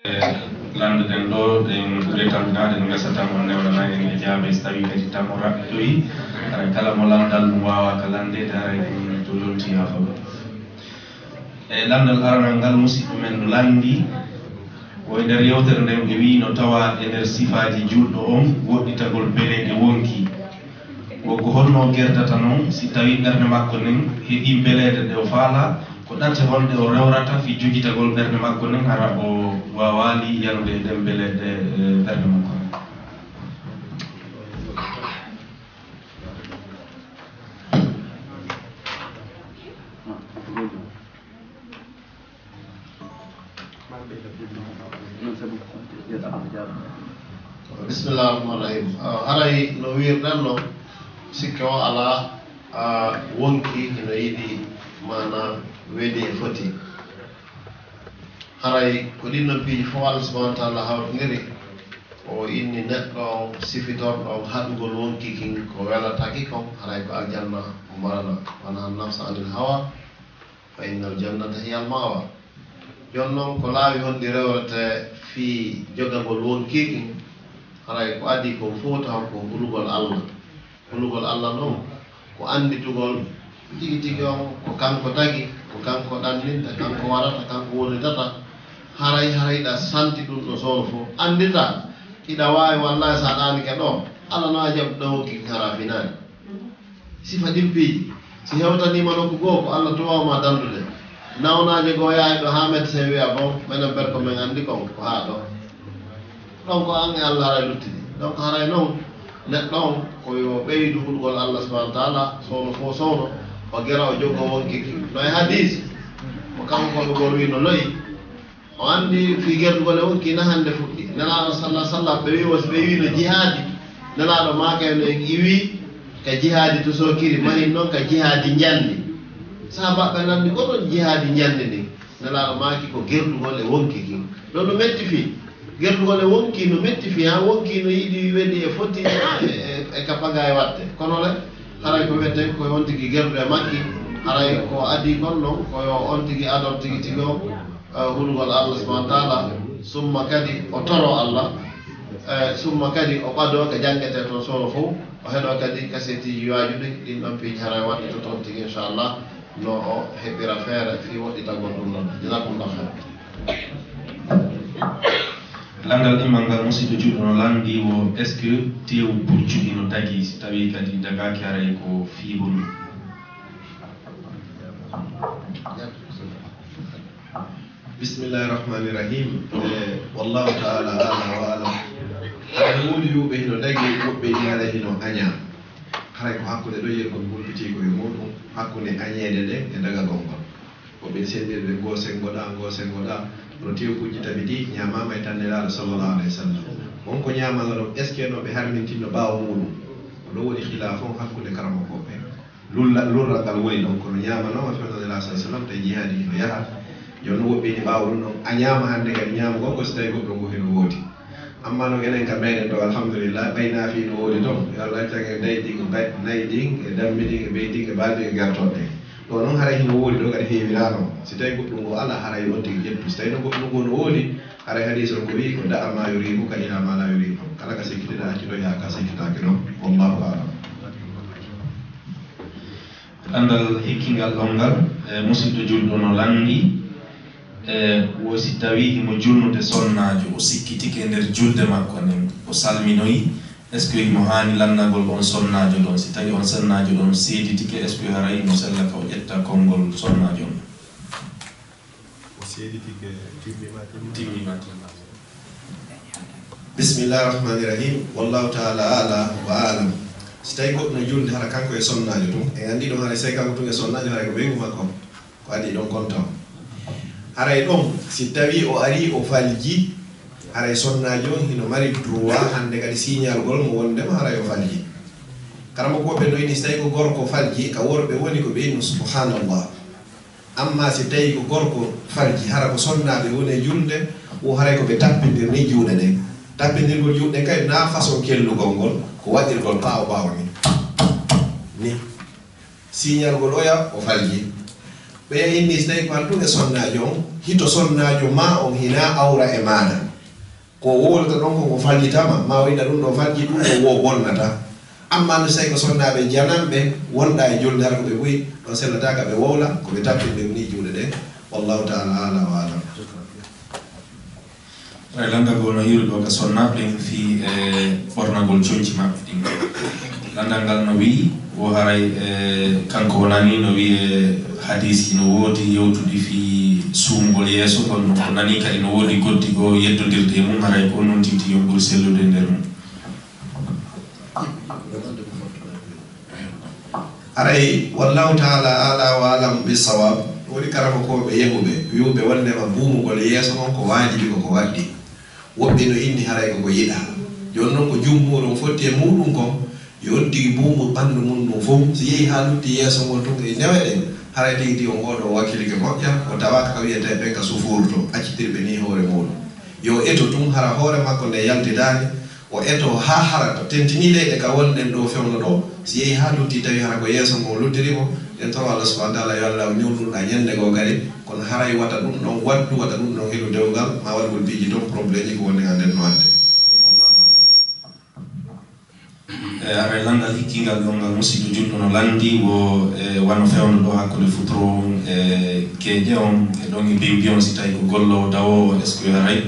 lande den do den retamnade no gasata mon newna nani e jaabe stawi kadi tamora doyi ara kala mo landal mo wawa ka lande dare den to yonti ha fa e landal aranal ngal musidɓe men no landi o nder yewtere nden ɓe wi no tawa e nder sifaji julɗo on woɗɗitagol beleɗe wonki woggo holno gerdata noon si tawi ɓerde makko nen heeɓi beleɗe ɗe o faala ko ɗacce honde o rewrata fi jogitagol ɓerde makko nen hara o wawali yanude ɗen beleɗe ɓerde makko Bismillahirrahmanirrahim. Haray no wirdanno sikka o ala wonki ino yiɗi mana weedi e foti haray ko ɗin noon piiji fof Allah subhanahu wa ta'ala hawtindiri o inni neɗɗo on sifitorɗo on haɗugol wonki kin ko welataki kon haray ko aljanna o marana wana nafsa anil hawa fa innal jannata hiya al mawa jon noon ko laawi honɗi rewrete fi jogagol wonki kin haray ko adi ko fof taw ko hulugol Allah noon ko anditugol tigi tigi on ko kanko tagi ko kanko ɗanninta kanko warata kanko wonitata haray ɗa santi ɗum ɗo soono fof andita iɗa wawi wallahi sa ɗanike ɗo Allah no a jaɓɗo wonki hara finani sifa ɗin piiji si hewtanima nokku goo ko Allah towawma dandude nawnaje goo yahay ɗo ha médecin wiya bon minen berko min andi kon ko ha ɗo donc an e Allah haray luttidi donc haray noon neɗɗo on koyo ɓeydu hulgol Allah subhanahu wa ta'ala sowno fo sowno o gera o joggo wonki no e hadis mo kanko ɓegol wi no loyi o andi fi gerdugol e wonki na hande fuɗɗi nelaɗo sallah sallam ɓe wi no jihaadi nelaɗo maka no en iwi ka jihaadi to sokiri mahin noon ka jihaadi jandi sahabaɓe nandi goɗon jihaadi jandi ni nelaɗo maki ko gerdugol e wonki kin ɗo no metti fi gerdugol e wonki no metti fi ha wonki no yiɗi weɗi e foti e kapaga e watte kono le haray ko wiyete koye on tigi gerdu e makki haray ko adi kon noon koyo on tigi adon tigi tigi o hulgol Allah subhanahu wa ta'ala summa kadi o toro Allah summa kadi o ɓado ko jangete toon soono fof o heɗo kadi kasetiji wajuɗi ɗin ɗon piiji haray waɗi to toon tigi inchallah no o heɓira feere fi woɗɗitagol ɗum noon jasakumllah khair landal imal ngal musidɗo juɗɗo no landi o est ce que tew puccuɗi no tagi si tawi kadi dagaki haray ko fiibol Bismillahirrahmanirrahim. Wallahu ta'ala ala wa alam. Haray wuli yuɓe hino dagi woɓɓe ni haray hino aña haray ko hakkude ɗo yergol bulbitiko e muɗum hakkude añede nde e dagagol ngol woɓe sendirde gosengoɗa no tew kujji tabi ɗi ñamama e tannelaɗo sallallahu alayhi wa sallam on ko ñamala ɗo est ce que no ɓe harmintinno ɓawa muɗum ɗo woni khilaf on hakkude karamakoɓe lurral ngal woni ɗon kono ñamanoma fewtanela sa sallam tawi jihaadi hino yaha jonno woɓɓe ni ɓawa ɗum ɗon a ñama hande kadi ñamgo ko so tawi goɗɗo ngo heno woodi amma no enen ka meɗen ɗo alhamdulillah ɓaynafi no woodi ɗon yo Allah cage nayi ɗin e dammi ɗin e ɓeydi e balɗi e gartoɗe ɗo noon haray hino woodi ɗo kadi heewirano si tawi goɗɗum ngo ala haray on tigi ƴettu si tawi no goɗɗum ngo no woodi haray hadis on ko wi ko da'a ma yuribuka ila ma la yuribuka kala ka sikkitiɗa hakkilo yaha ka sikkitaki ɗon wallahu alam andal hikkingal ɗon ngal musidɗo julɗo no landi wo si tawi himo julnude sonnajo o sikkitike nder julde makko nden o salminoyi est ce que himo hani lannagol on sonnajo ɗon si tawi on sonnajo ɗon seeditike est ce que haray no sella ka o ƴetta konngol sonnajo on o seeditike timmima Bismillahirrahmanirrahim. Wallahu ta'ala ala wa alam. Si tawi goɗɗo no julde hara kanko e sonnajo ɗum e andi ɗon haray sey kanko tun e sonnajo haray ko ɓeygu makko ko adi ɗon konta haray ɗon si tawi o ari o falji haray sonnajo on hino mari droit hande kadi signal gol mo wondema haray o falji karama koɓe no ini si tawi ko gorko falji ka worɓe woni ko ɓeyno subhanallah amma si tawi ko gorko falji hara ko sonnaɓe woni e julde o haray ko ɓe tappidir ni juuɗe ɗen tappidirgol juuɗe kadi na façon kellugol ngol ko waɗirgol ɓawo ɓawo ni signal gol oya o falji ɓe be inni stay ko antu e sonnajo hito sonnajo ma on hina awra e mana ko wolta don ko fallitama ma wayda dum do falli dum wo bonnata amma no say ko sonnabe janambe wonda e julde har ko be wi do sellata ka be wowla ko be tappinde ni julde de wallahu ta'ala ala wa alam landa gono yiro do ka sonnabe fi fornagol chonci ma landa ngal no wi wo haray kanko nani no wi hadisi no wodi yewtudi fi sumgol yeso kon no nani kadi no wodi goddi go yeddodirde mum haray ko non titi yombol sellude nder mum aray wallahu ta'ala ala wa alam bisawab woni karama ko be yehube wiube wonde ma buumugol yeso non ko wajibi ko waddi wobbe no indi haray ko yida jonnon ko jummuɗum fotti e muɗum ko yoddi buumu bandu mum ɗum fof si yehi ha lutti yeso ngol tun e neweɗen haray tigi o ngoɗo wakkilike moƴƴa o tawa ka wiyete ɓen ka sufurto accitirɓe ni hoore muɗum yo eto tun hara hoore makko nde yaltidani o eto ha harata tentini leyɗe ka wonɗen ɗo fewno ɗo si yehi ha lutti tawi hara ko yeso ngo luttirimo en tawa Allah subhanahu wa ta'ala yo Allah ñewnuɗa ñande go kadi kono haray wata ɗum ɗon waddu wata ɗum ɗon heɗo dewgal ma waɗgol biji ton probléme ji ko wonde ga nden no ande are landal hikkingal ɗon ngal musidɗo julɗo no landi wo wano fewno ɗo hakkude futuro keeƴe on e ɗon e bimbi on si tawi ko gollowo dawowo est ce que haray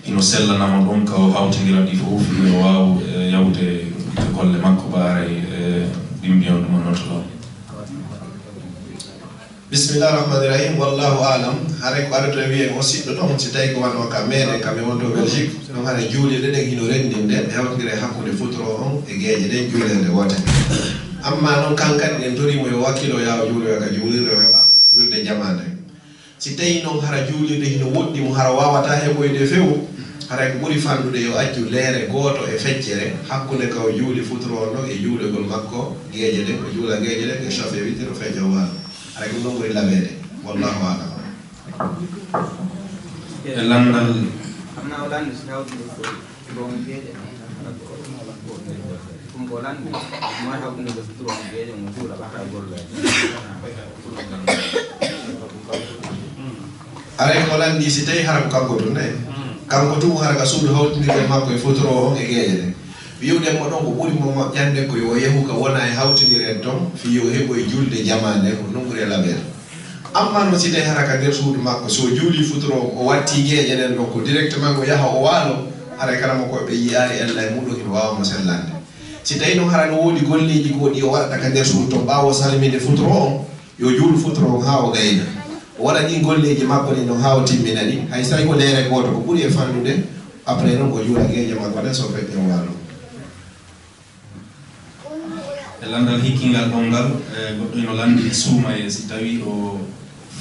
ino sellanama ɗon ka o hawtidira ɗi fof o waw yawde golle makko ba aray bimbi on ɗum noto ɗo bismillahir rahmanir rahim wallahu alam haray ko aɗato wiye o siɗɗo ɗon si tawi ko wano ka meɗen kamɓe wonto Belgique ɗon haɗa juulirde ɗen hino rendinde hewtidire hakkude futuro on e gueeƴe ɗen juulirde wote amma noon kankadi ɗen torimo yo wakkilo yawa juuloyo ka juulirde o heɓa julde jamande si tawi noon hara juulirde hino woɗɗi mo hara wawata heɓoyde fewu haray ko ɓuri fanɗude yo accu leere goto e feccere hakkude ka o juuli futuro on ɗon e juulegol makko gueeƴe ɗen o juula gueeƴe ɗen e chafe witte o feƴa waalo haray ko ɗon ɓuri laɓede wallahu alam e landal aray ko landi si tawi hara ko kanko tun ne kanko tun hara ka suudu hawtindirde makko e futuro on e gueeƴe ɗen wiwɗen mo ɗon ko ɓuri mo moƴƴande ko yo yehu ka wona e hawtidiren ton fi yo heɓo e julde jamande ko ɗum ɓuri laɓede amma noon si tawi hara ka nder suudu makko so juuli futuro o watti gueeƴe ɗen ɗon ko directement o yaha o waalo haray kala mo koɓe yiyari ella e muɗum hino wawamo sellande si tawi noon hara no woodi golleji goɗi o waɗata ka nder suudu ton ɓawo salminde futuro on yo juulu futuro on ha o gayna o waɗa ɗin golleji makko ɗin ɗon ha o timmina ɗi hay so tawi ko leere goto ko ɓuuri e fannude après noon ko juula gueeƴe makko ɗen so feƴƴe o waalo e landal hikkingal ɗon ngal goɗɗo ino landi suuma e si tawi o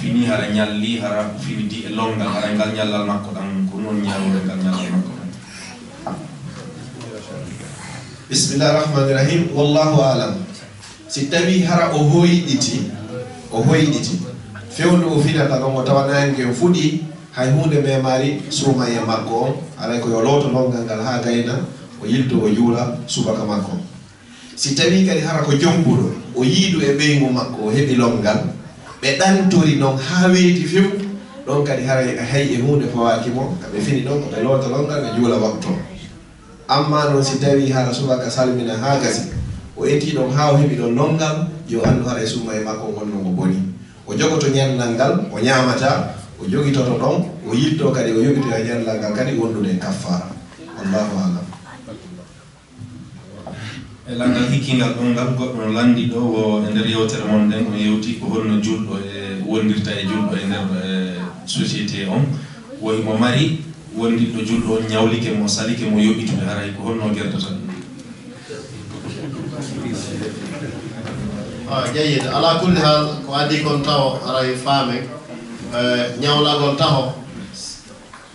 fini hara ñalli hara fiwidi e longal hara ngal ñallal makko ɗan ko noon ñawore ngal ñallal makko ɗan bismillahir rahmanir rahim wallahu alam si tawi hara o hoyɗiti fewnu o finata ɗon o tawa nangue fuɗi hay hunde memari suuma e makko on aray ko yo lowto longal ngal ha gayna o yilto o juula subaka makko si tawi kadi hara ko jombuɗo o yiidu e ɓeygu makko o heɓi longal ɓe ɗantori noon ha weeti few ɗon kadi haray hay e hunde fawakimo kaɓe fini ɗon koɓe lowta longal ɓe juula wakto amma noon si tawi hara subaka salmina ha gasi o eti ɗon ha o heɓi ɗon longal yo andu haray suuma e makko gonno ngo boni o jogoto ñannal ngal o ñamata o jogitoto ɗon o yitto kadi o yogito e ñannal ngal kadi wondude kaffara wallahu alam e landal hikkingal ɗon ngal goɗɗo no landi ɗo o e nder yewtere mon ɗen o yewti ko holno julɗo e wondirta e julɗo e nder société on woyi mo mari wondiɗɗo julɗo on ñawlike mo salike mo yoɓitude haray ko holno gerdata ɗum jeyide ala kulli hal ko addi kon taw haray faame ñawlagol taho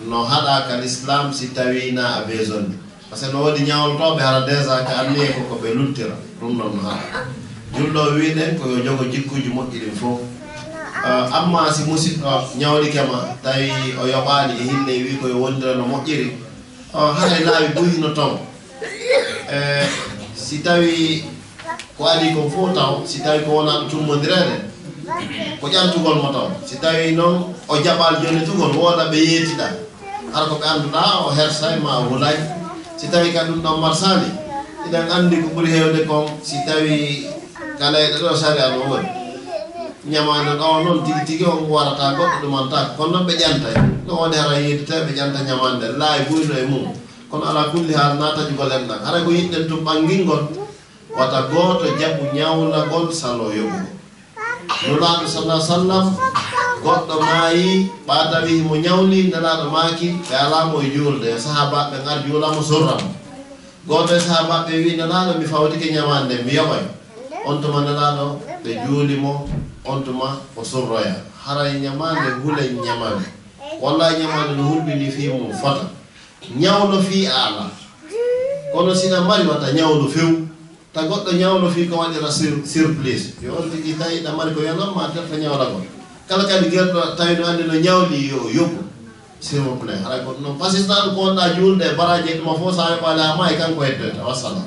no haɗaka l'islam si tawi na a besoin par ce que no woodi ñawlotoɓe hara déjà ka anni ko koɓe luttira ɗum noon no haɗa julɗo wiɗen ko yo jogo jikkuji moƴƴi ɗin fof amma si musidɗo ñawlikema tawi o yoɓani e hille wi koye wondira no moƴƴiri haɗa laawi ɓuyino ton si tawi ko adi ko fof taw si tawi ko wona ɗo tummodirede ko ƴantugol mo taw si tawi noon o jaɓal joni tugol woda ɓe yeetiɗa hara ko ɓe annduɗa o hersay ma o hulay si tawi ka ɗum ɗon marsali iɗen anndi ko ɓuri heewde kon si tawi galayɗe ɗo sari ano woni ñamande ɗo noon tigi tigi on warata goɗɗo ɗumantako kono noon ɓe ƴantay no woni hara yeedita ɓe ƴanta ñamande laayi buyno e mum kono ala kulli haal nataƴugol en ɗan hara ko yiɗɗen tum ɓangilngol wata gooto jaɓu ñawnagol salo yoɓugo nulaaɗo sallah sallam goɗɗo maayi ɓa tawi mo ñawli nelaɗo maaki ɓe alamo e juulde sahabaɓe ngar juulamo surramo goto e sahabaɓe wi nelaɗo mi fawtike ñamande mi yoɓay on tuma nelaɗo ɓe juulimo on tuma o surroya haray ñamande hule ñamande wallahi ñamande no hulɓini fi mum fota ñawno fi ala kono sina mari wata ñawno few ta goɗɗo ñawno fi ko waɗira surplus yo on tigi tawi ɗa mari ko yanamma terta ñawlagol kala kadi gerɗo tawi no andi no ñawli yo yobbu s'il vous plaît haray goɗɗo noon pasisnaɗo ko wonɗa juulde e baraji ɗuma fof sa heɓali ha ma e kanko heddoyta wassalam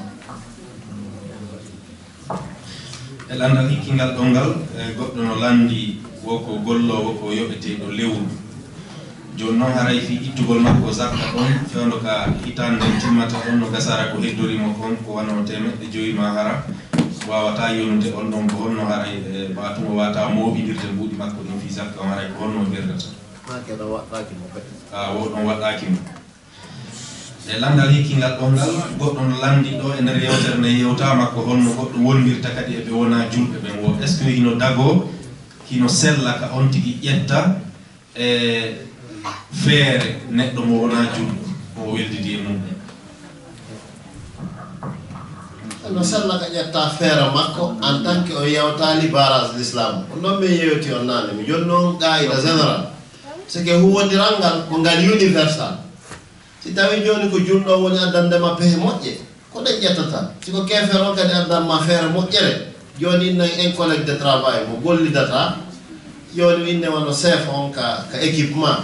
e landal hikkingal ɗon ngal goɗɗo no landi woko gollowo ko yoɓeteɗo lewru joni noon haray fi ittugol makko zakka ɗon fewndo ka hitande timmata ɗon no gasara ko heddorimo kon ko wano 500 ma hara wawata yonude on ɗon ko honno haray ɓatumo wata moɓidirde mbuɗi makko ɗum fi zakka on haray ko honno ɓerdata woɗon waɗɗakimo e landal hikkingal ɗon ngal goɗɗo no landi ɗo e nder yewtere nde yewtama ko honno goɗɗo wondirta kadi eɓe wona julɓe ɓen wo est ce que hino dago hino sella ka on tigui ƴetta e feere neɗɗo mo wona julɗo o weldidi e mumɓe no sella ka ƴetta feere makko en tant que o yewtali barage l'islam ko noon min yewti on nane mi joni noon qa'ida général c'est que huwodiral ngal ko ngal universal si tawi joni ko julɗo woni addandema pehe moƴƴe ko ɗen ƴettata siko kefere o kadi addanma feere moƴƴere joni inne en collègue de travail mo gollidata joni inne wano chef on ka équipement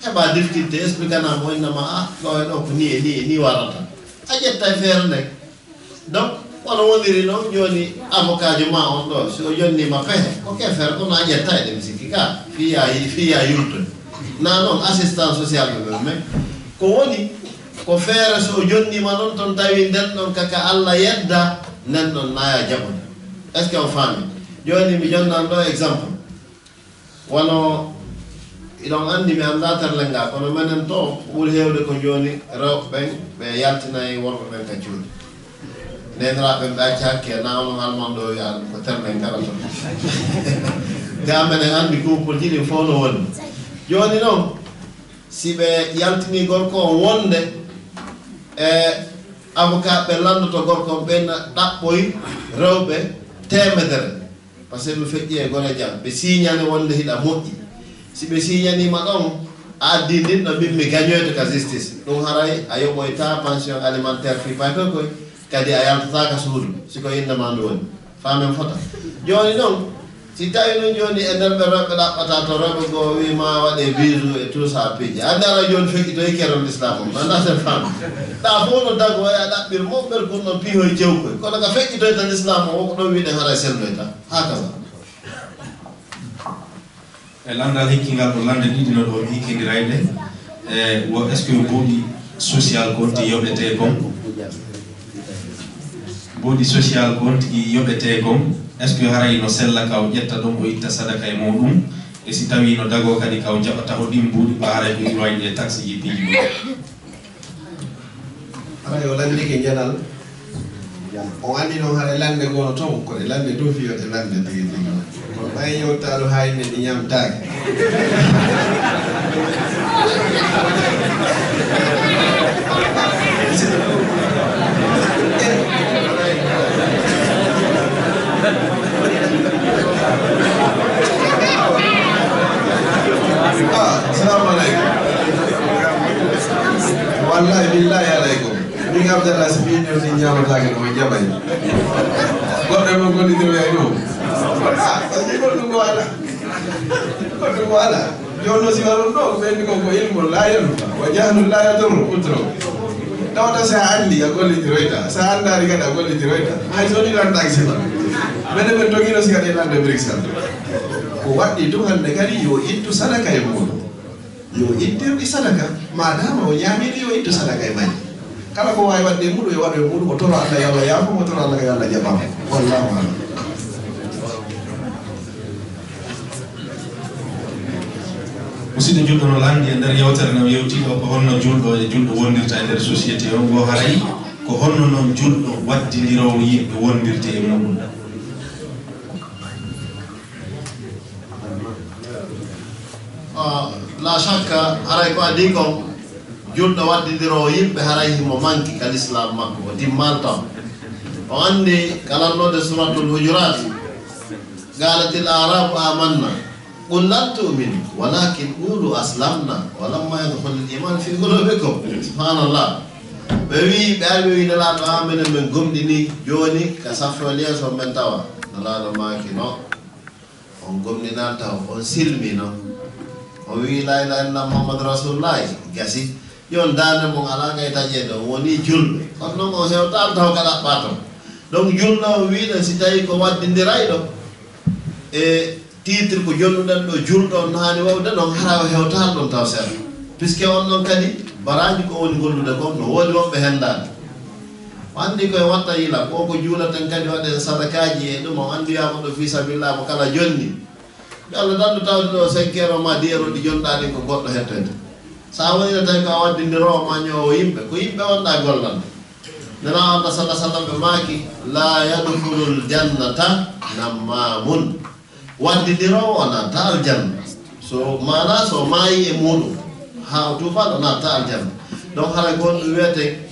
heɓa difficulté expliquanama o innama a ɗo e ɗo ko ni e ni e ni warata a ƴetta e feere ndek donc wono woniri noon joni avocat jo ma on ɗo so jonnima pehe ko kefere kono a ƴetta e ɗem sikki ka fiya yurtude na noon assistance social ɓe mais ko woni ko feere so jonnima noon toon tawi nden ɗon kaka Allah yedda nden ɗon naya jaɓude est ce que o faami joni mi jonnan ɗo exemple wono iɗon andi mi anda terle nga kono menen to ɓuuri hewde ko joni rewɓe ɓen ɓe yaltinayi worɓe ɓen ka cuuɗi neniraɓe ɓe acci hakke na ono alman ɗo wiya ko terle ngara to ga menen andi couple jiɗi fof no woni joni noon si ɓe yaltini gorko o wonde e avocat ɓe landoto gorko ɓen ɗaɓɓoy rewɓe temedere par ce que ɓe feƴƴi e gone jam ɓe signane wonde hiɗa moƴƴi si ɓe signanima ɗon a addi ndin ɗo mbimmi gañoyde ka justice ɗum haray a yoɓoyta pension alimentaire fi payto koy kadi a yaltataka suudu siko indema ndu woni famen fota joni noon si tawi noon joni e nder ɓe rewɓe ɗaɓɓata to rewɓe goo wima waɗe bisu e tout ça piiji andi ara joni feƴƴitoy kerol l'islam o anda sen femme ɗa fof no dago e a ɗaɓɓir moɓɓer kon noon piihoye jewkoy kono ka feƴƴitoy tan l'islam o woko ɗon wiɗen haray selloy tan hakaza e landal hikkingal ɗo lande ɗiɗino ɗo hikkidirayɗe e wo est ce que booɗi social kon ti yoɓete kon booɗi social kon tigi yoɓete kon est ce que haray no sella kaw ƴetta ɗon o itta sadaka e muɗum e si tawi no dago kadi kaw jaɓata o ɗin mbuuɗi ɓa haray ko iwayɗe taxe ji piiji ɗo haray o landike janal o andi noon haɗa lande gono toon koɗe lande dow fiyoɗe lande tigi tigi kono ɓay yewtaɗo hayne ɗi ñamtake assalamu aleykum wallahi billahi aleykum min abdallah so mbiɗo ni ñamatake no jaɓay goɗɗo mo gollidiri way ɗum goɗɗum ko ala goɗɗum ko ala joni no siwa ɗum ɗo ko ɓenni kon ko ilmu la yanfa wa jahlu la yadurru utro tawata sa andi a gollidiroyta sa andari kadi a gollidiroyta hay so ni landaki sifa mene ɓe togino si kadi lande Bruxelles ko waɗɗi ɗum hande kadi yo ittu sadaka e muɗum yo ittirɗi sadaka madama o ñamini yo ittu sadaka e majji kala ko wawi wadde muɗum yo waɗo e muɗum o toro Allah yo Allah yaafo mo toro Allah yo Allah jaɓama wallahu alam musidɗo julɗo no landi e nder yewtere no yewtiɗo ko honno julɗo e julɗo wondirta e nder société o go haray ko honno noon julɗo waddidirowo yimɓe wondirte e muɗum la shakka haray ko adi ko julɗo waddidiro yimɓe haray himo manki kal islam makko o timmal taw o andi kalannode suratul hujurat qalatil arabu amanna qul lan tu'minu walakin qulu aslamna walamma yadkhulul iman fi qulubikum subhanallah ɓe wi ɓe ari ɓe wi nelaɗo amene men gomɗini joni ka safo liaso men tawa nelaɗo maki no on gomɗinan taw on silmi no o wi la ilaha illallah muhammadu rasulullah gasi yon dane mo ala ngay tajeɗo woni julɓe kono noon o hewtan taw ka ɗaɓɓa ton donc julɗo wiɗo si tawi ko waddindirayɗo e titre ko jonnuɗen ɗo julɗo hani wawde ɗon hara o hewtan ɗon taw seeɗa puisque on ɗon kadi baraji ko woni gollude ko no woodi woɓɓe hendani o andi koye watta yila koko juulaten kadi waɗen sadakaji e ɗum o andiyama ɗo fi sabilillah mo kala jonni ɓe Allah dandu tawde ɗo 5 heures ma 10 heures ɗi jonɗa ɗin ko goɗɗo hettoyde sa wonino tawi ko a waddindirowo ma ñowo yimɓe ko yimɓe wonɗa gollan nena Allah sallah sallam ɓe maaki la yadkhulul jannata nammamun waddidirowo o natta aljanna so mana so maayi e muɗum ha o tufan o natta aljanna donc haray gonɗo wiyete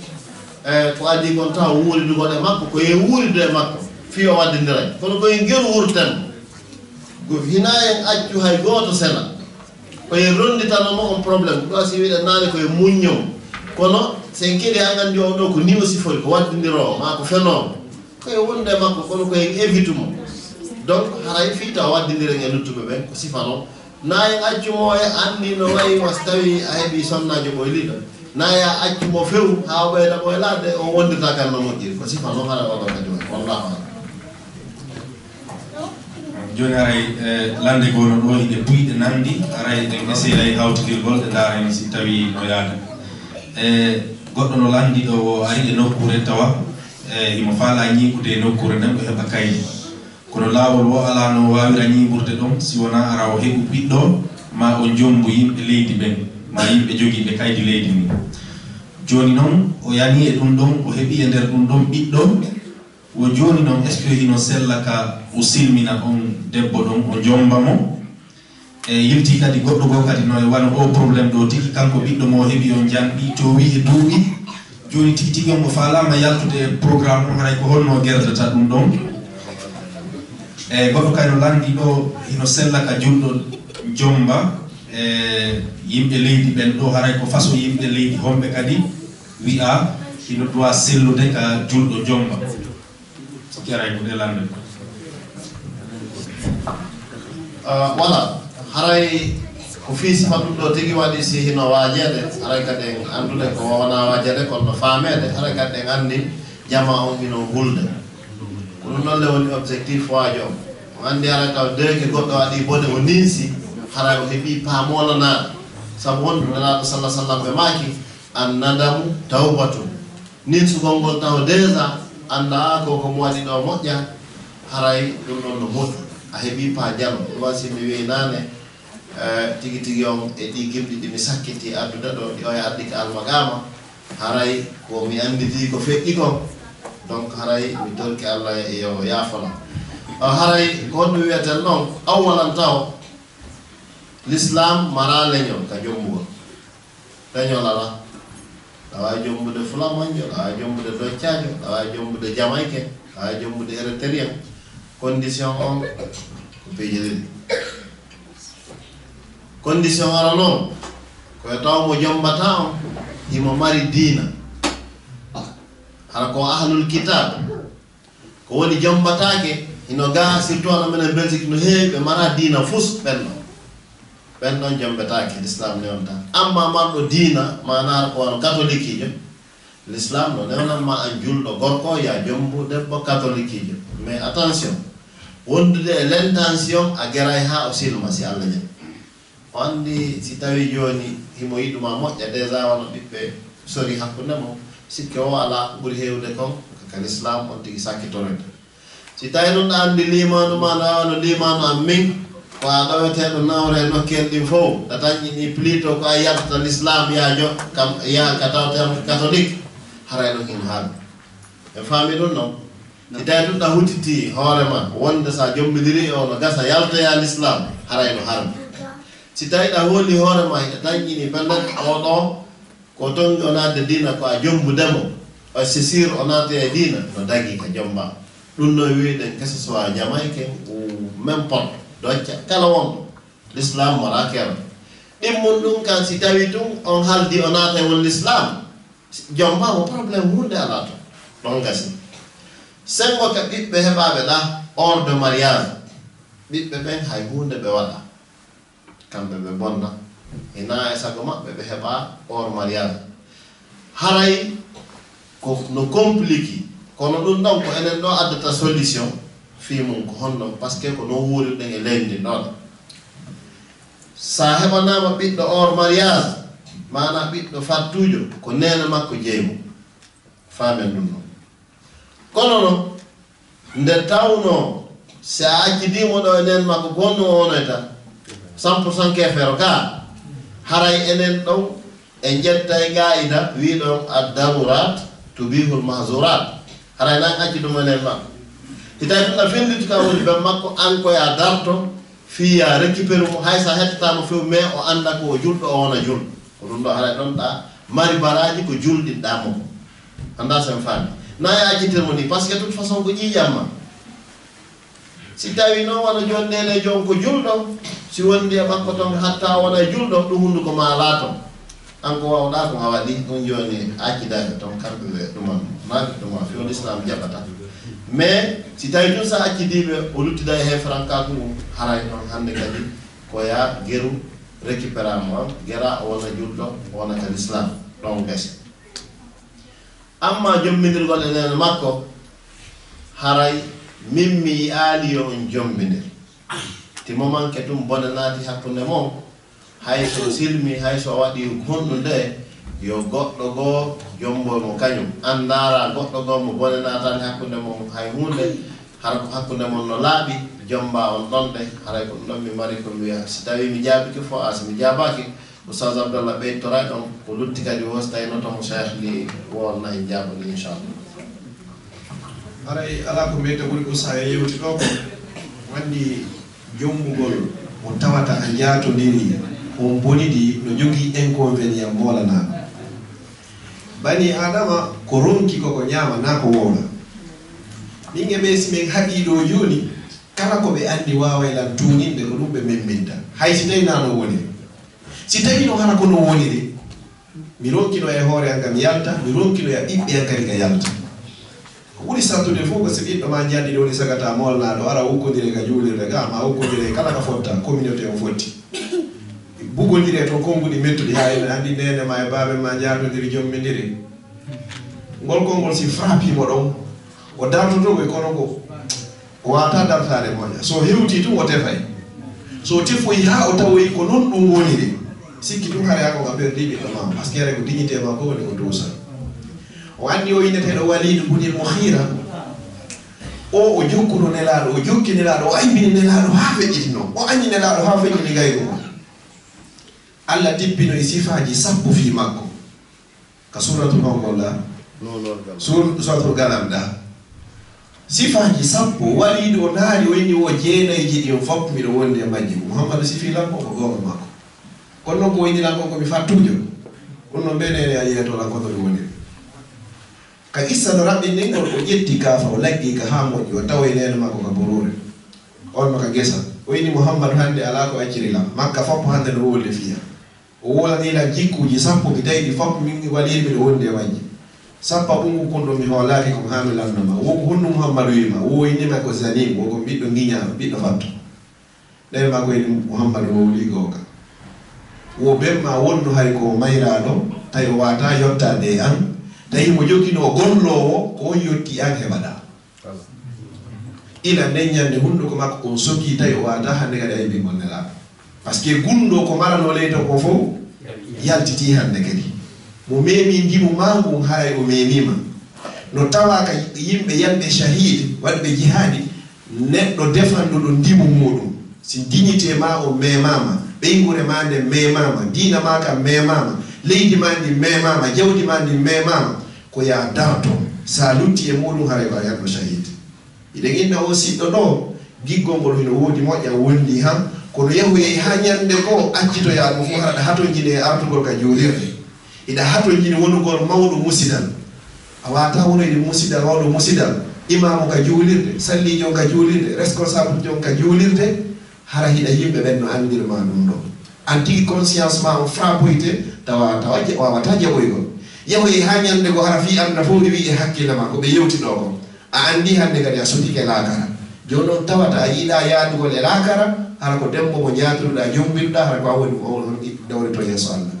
ko adi kon taw wuuridugoɗe makko koye wuuridu e makko fi o waddindiray kono koye ngeru wurten hina en accu hay goto sena koye ronditanomo on probléme ɗo si wiɗe nane koye muññom kono sen keɗi ha gandi o ɗo ko ni o sifori ko waddindirowo ma ko fenowo koye wonde makko kono koye évite mo donc haray fi taw waddindiren e luttuɓe ɓen ko sifa noon na en accumo e andi no wayi mo so tawi a heeɓi sonnajo ɓoyliɗo na ya accumo few ha o ɓeyda ɓoylade o wondirta kan no moƴƴiri ko sifa noon haɗa waɗo kadi on wallahu alam joni aray lande gono ɗo ide buyɗe nandi aray ɗen essayay hawtidirgol ɗe darani si tawi no yaada goɗɗo no landi ɗo o ari e nokkure tawa imo faala ñiɓude e nokkure nden o heɓa kayni kono laawol wo ala no wawira ñiɓurde ɗon si wona ara o heɓu ɓiɗɗo ma o jombo yimɓe leydi ɓen ma yimɓe jogiiɓe kaydi leydi ni joni noon o yani e ɗum ɗon o heɓi e nder ɗum ɗon ɓiɗɗo wo joni noon est ce que hino sella ka o silmina on debbo ɗon o jombamo e yilti kadi goɗɗo goo kadi no e wano o probléme ɗo tigi kanko ɓiɗɗo mo heeɓi on janɓi towi e duuɓi joni tigi tigi on mo falama yaltude e programme o haray ko holno gerdata ɗum ɗon e goɗɗo kay no landi ɗo hino sella ka julɗo jomba e yimɓe leydi ɓen ɗo haray ko façon yimɓe leydi homɓe kadi wi'a hino doit sellude ka julɗo jomba jaray ko ɗe lande voilà haray ko fi sifa ɗum ɗo tigi waɗi si hino waajede haray kadi en andude ko wona waajede kono no faamede haray kadi en andi jama on hino hulde ko ɗum noon le woni objectif waajo o andi haray taw deke goɗɗo waɗi bone o ninsi haray o heeɓi paamolanaɗo sabu wonɗu nelaɗo sallah sallam ɓe maaki an nadamu tawbatu ninsugol ngol taw déjà anda ko mo waɗi ɗo moƴƴa haray ɗum ɗon no moƴƴi a heeɓi pa jam ɗum wasi mi wi nane tigi tigi on e ɗi gimɗi ɗi mi sakkiti addude ɗo ɗi oye addi ka almagama haray ko mi anditi ko feƴƴi ko donc haray mi dolki Allah e yo yaafana haray ko honno wiyeten noon awalan taw l'islam mara leñol ka jombugol leñol ala awa jombude flamanjo awa jombude doccajo awa jombude jamaïcain awa jombude érythrien condition on ko peeje ɗiɗi condition ara noon koye taw mo jombata on himo mari diina hara ko ahlul kitab ko woni jombatake hino ga surtout ana menen Belgique no heewi ɓe mara diina fus ɓen ɗon jombetake l'islam newonta amma marɗo diina manara ko wano catholique ijo l'islam no newnanma an julɗo gorko ya jombu debbo catholique ijo mais attention wondude e l'intention a geray ha o silma si Allah jam o andi si tawi joni himo yiduma moƴƴa déjà wono ɓiɓɓe sori hakkunde mo sikke o ala ɓuri hewde kon kal islam on tigi sakkitorede si tawi noon andi limanu ma nawano limanu am min ko a ɗoweteɗo nawre nokkel ɗin fof a tañƴini plutôt ko a yaltata l'islam yajo kam ya ka tawten catholique haray ɗon hin haaɓe e faami ɗum noon si tawi ɗum ɗa huttiti hoorema wonde sa jombidiri o no gasa yaltoya l'islam haray no harmi si tawi ɗa hooli hoorema e tañƴini pellet oɗo ko tongi o naatde dina ko a jombudemo o si sir o naate e dina no dagui ka jomba ɗum no wiɗen que ce soit jamaïcain ou même porte docca kala wonɗo l'islam wala kero ɗimmum ɗum kan si tawi tum on haldi o naata won l'islam jomba mo probléme hunde ala to ɗon gasi sengo ka ɓiɓɓe heɓaɓe ɗa hors de mariage ɓiɓɓe ɓen hay hunde ɓe waɗa kamɓe ɓe bonna ina e sago maɓɓe ɓe heɓa hors mariage haray ko no compliqué kono ɗum ɗon ko enen ɗo addata solution fi mum ko honno par ce que ko non wuuriɗen e leydi ɗon sa heɓanama ɓiɗɗo hors mariage mana ɓiɗɗo fattujo ko nene makko jeymo faamen ɗum noon kono no nde tawno si a accidimo ɗo e nen makko gonno wonoyta 100% kefero ka haray enen ɗon e jettay gayida wiɗon ad-darurat tubihul mahzurat haray nan acci ɗum enen makko si tawi ɗum ɗa felliti ka woni ɓen makko an koya darto fiya récupéré mo hay sa hettatamo few mais o anda ko o julɗo o wona julɗo ko ɗum ɗo haray ɗon ɗa mari baraji ko julɗinɗamo ko anda sen faami na e accitirmo ni par ce que toute façon ko ƴiƴamma si tawi noon wona joni nene jon ko julɗo si wondi e makko ton hatta wona julɗo ɗum hunduko ma laato an ko wawɗa ko a waɗi ɗum joni accidaɓe ton kamɓe ɓe ɗuman naɓe ɗuma few l'islam jaɓata mais si tawi tun sa accidiɓe o luttida e hefrankaku mum haray ɗon hande kadi koya geru récupéramo gera o wona julɗo o wona ka l'islam ɗon gasi amma jombidirgol e nene makko haray min mi aali yo on jombidir ti momanque tum bone naati hakkunde mon hay so silmi hay so waɗi honɗu nde yo goɗɗo goo jombomo kañum andara goɗɗo goo mo bone naatani hakkunde mon hay hunde hara ko hakkunde mon no laaɓi jomba on ɗonɗe haray ko ɗum ɗon mi mari ko mi wiya si tawi mi jaabike fo a so mi jaabaki oustaz Abdallah ɓeytoray ɗon ko lutti kadi wo so tawi notomo cheikh li wonna en jaabani inchallah haray ala ko mbiyete ɓuri ko sa e yewti ɗo ko wandi jombugol mo tawata a jaatodiri on bonidi no jogui inconvénient molanaɗo bani adama ko ronki koko ñama na ko wowla min e ɓe simin haqiɗo joni kala ko ɓe andi wawaylan tuninde ko ɗum ɓe memminta hay si tawi nano woniri si tawi no hana kono woniri mi ronkino e hoore an kam yalta mi ronkino e ɓiɓɓe an kadi ka yalta ko ɓuri sattude fof ko so ɓiɗɗo ma jandi ɗo woni sagata molnaɗo ara hukkodire ka juulirde ga ma hukkodire kala ka fotta communauté o fotti bugodire to konguɗi mettuɗi ha ene andi nene ma e baɓe ma jatodiri jommidiri ngol konngol si frappimo ɗon o dartotoɓe kono ko o wata dartade moƴƴa so hewti tum o tefay so tefoyi ha o tawoyi ko noon ɗum woniri sikki ɗum hara yako ga ɓerdi ɓiɗɗo ma par ce que ko dignité ma ko woni ko duusa o andi o inneteɗo waliɗo bunil mo xiira o jokkuno nelaɗo o jokki nelaɗo o aybini nelaɗo ha feƴƴitino o añi nelaɗo ha feƴƴini gayru mo Allah dippino e sifaji sappo fi makko ka suratul hongolla suratul galam ɗa sifaji sappo waliɗo o naari o inni o jeenayji ɗi o foppu miɗo wondi e majji Muhammadu sifilanko ko gonga makko kono noon ko waynilanko komi fattujo ɗum noon mbenene a yeyatolan kono ɗum woniri ka issa no raɓɓinɗin ngol o ƴetti kaafa o laggi ka ha moƴƴi o tawa e nene makko ka borore on no ka gesa o inni Muhammadu hande ala ko accirilam makka foppo hande no wolle fiya o wolanilan jikkuji sappo mi tawi ɗi foppo min waliri miɗo wondi e majji sappa ɓungu konɗo mi hoolaki ko hami landoma woko honnu Muhammadu wima wo innima ko zanim woko ɓiɗɗo guiñama ɓiɗɗo fatto ɗen ma ko inni Muhammadu wowli gooka wo ɓemma wonno hay ko mayraɗo tawi o wata yottade e an tawi mo jokkino gollowo ko on yotti an heɓaɗa ila neññande hunduko makko on soki tawi o wata hande kadi ay bingol nelaɗo par ce que gunɗo ko marano leyto ko fof yaltiti hande kadi mo memi ndimu mangu haray o memima no tawa ka yimɓe yanɓe shahid waɗɓe jihadi neɗɗo defanduɗo ndimu muɗum si dignité ma o memama ɓeygure ma nde memama dina ma kam memama leydi ma ndi memama jawdi ma ndi memama ko ya darto sa lutti e muɗum haray ko a yanɗo shahid iɗen inna o siɗɗo ɗo giggol ngol hino woodi moƴƴa wondi han kono yahoyi ha ñande ko accitoyaɗum fof haɗa hatojini e artugol ka juulirde iɗa hatojini wonugol mawɗo musidal a wata wonoyde musidal mawɗo musidal imamu ka juulirde sallijon ka juulirde responsable jon ka juulirde hara hiɗa yimɓe ɓen no andirma ɗum ɗo an tigui conscience ma o frapoyte wawata jaɓoygol yahoyi ha ñande ko hara fi anda fof ɓe wi e hakkille ma ko ɓe yewtiɗo ko a andi hande kadi a sotike laakara joni noon tawata a yiiɗa yaadugol e laakara hara ko dembo mo ñaatiruɗa jombiruɗa hara ko a woni on dawri to yeeso Allah